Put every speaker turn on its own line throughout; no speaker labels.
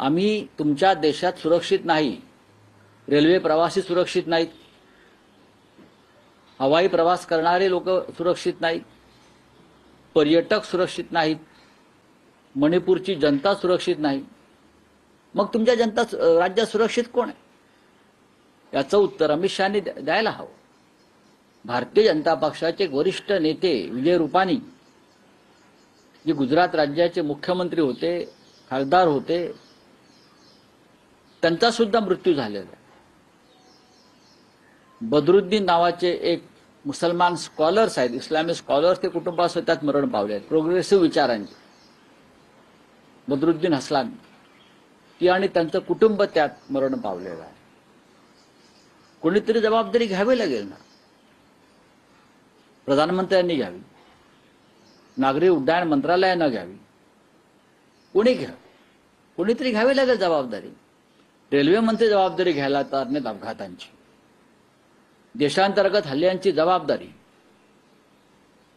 आम्ही तुमच्या देशात सुरक्षित नाही, रेल्वे प्रवासी सुरक्षित नाहीत, हवाई प्रवास करणारे लोक सुरक्षित नाहीत, पर्यटक सुरक्षित नाहीत, मणिपूरची जनता सुरक्षित नाही, मग तुमच्या जनता राज्यात सुरक्षित कोण आहे? याचं उत्तर अमित शहानी द्यायला हवं. भारतीय जनता पक्षाचे वरिष्ठ नेते विजय रुपानी जे गुजरात राज्याचे मुख्यमंत्री होते, खासदार होते, त्यांचा सुद्धा मृत्यू झालेला आहे. बदरुद्दीन नावाचे एक मुसलमान स्कॉलर्स आहेत, इस्लामिक स्कॉलर्स, ते कुटुंबासह त्यात मरण पावले आहेत, प्रोग्रेसिव्ह विचारांचे. बदरुद्दीन हसलान ती आणि त्यांचं कुटुंब त्यात मरण पावलेलं आहे. कोणीतरी जबाबदारी घ्यावी लागेल ना. प्रधानमंत्र्यांनी घ्यावी, नागरी उड्डाण मंत्रालयानं घ्यावी, कोणी घ्यावी, कोणीतरी घ्यावी लागेल जबाबदारी. रेल्वे मंत्री जबाबदारी घ्यायला तयार नाहीत अपघातांची, देशांतर्गत हल्ल्यांची जबाबदारी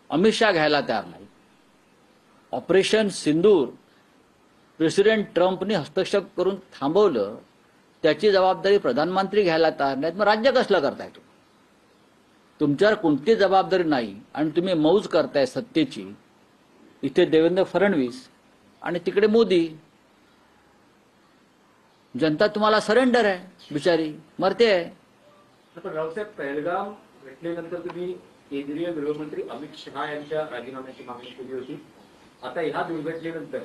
अमित शहा घ्यायला तयार नाही. ऑपरेशन सिंदूर प्रेसिडेंट ट्रम्पने हस्तक्षेप करून थांबवलं, त्याची जबाबदारी प्रधानमंत्री घ्यायला तयार नाहीत. मग राज्य कसलं करताय? तुमच्यावर कोणती जबाबदारी नाही आणि तुम्ही मौज करताय सत्तेची. इथे देवेंद्र फडणवीस आणि तिकडे मोदी. जनता तुम्हाला सरेंडर आहे, बिचारी मरते आहे.
पण रावसाहेब, पहलगाम घटनेनंतर तुम्ही केंद्रीय गृहमंत्री अमित शहा यांच्या राजीनाम्याची मागणी केली होती. आता ह्या दुर्घटनेनंतर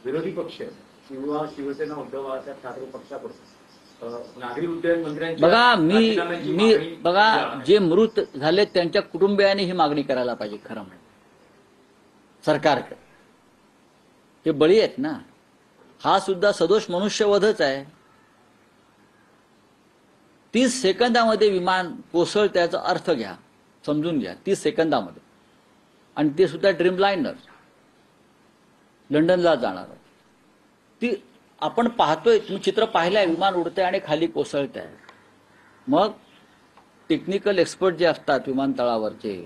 विरोधी पक्ष किंवा शिवसेना, उद्धव बाळासाहेब ठाकरे पक्षाकडून नागरी उड्डयन मंत्र्यांच्या
बघा जे मृत झाले त्यांच्या कुटुंबियांनी ही मागणी करायला पाहिजे. खरं म्हणजे सरकारकडे ते बळी आहेत ना, हा सुद्धा सदोष मनुष्यवधच आहे. 30 सेकंदामध्ये विमान कोसळतं, त्याचा अर्थ घ्या, समजून घ्या. 30 सेकंदामध्ये, आणि ते सुद्धा ड्रीमलाइनर लंडनला जाणार. ती आपण पाहतोय, तुम्ही चित्र पाहिलंय, विमान उडतंय आणि खाली कोसळत आहे. मग टेक्निकल एक्सपर्ट जे असतात विमानतळावरचे,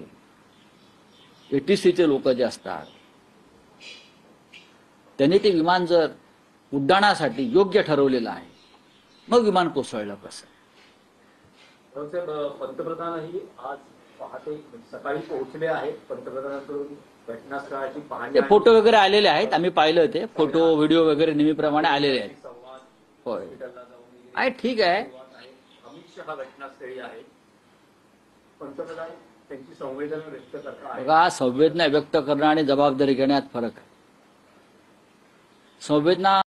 ATCचे लोक जे असतात, त्यांनी ते विमान जर उड्डाणासाठी योग्य ठरवलेलं आहे, मग विमान कोसळलं कसं?
पंतप्रधानही आज पहाटे सकाळी पोहोचले आहेत. पंतप्रधानांकडून घटनास्थळाची पाहणी,
फोटो वगैरे आलेले आहेत, आम्ही पाहिलं ते फोटो व्हिडिओ वगैरे नेहमीप्रमाणे आलेले आहेत. होय, आहे, ठीक आहे.
अमित शहा घटनास्थळी आहे. पंतप्रधान त्यांची संवेदना व्यक्त करतात.
बघा, संवेदना व्यक्त करणं आणि जबाबदारी घेण्यात फरक आहे. संवेदना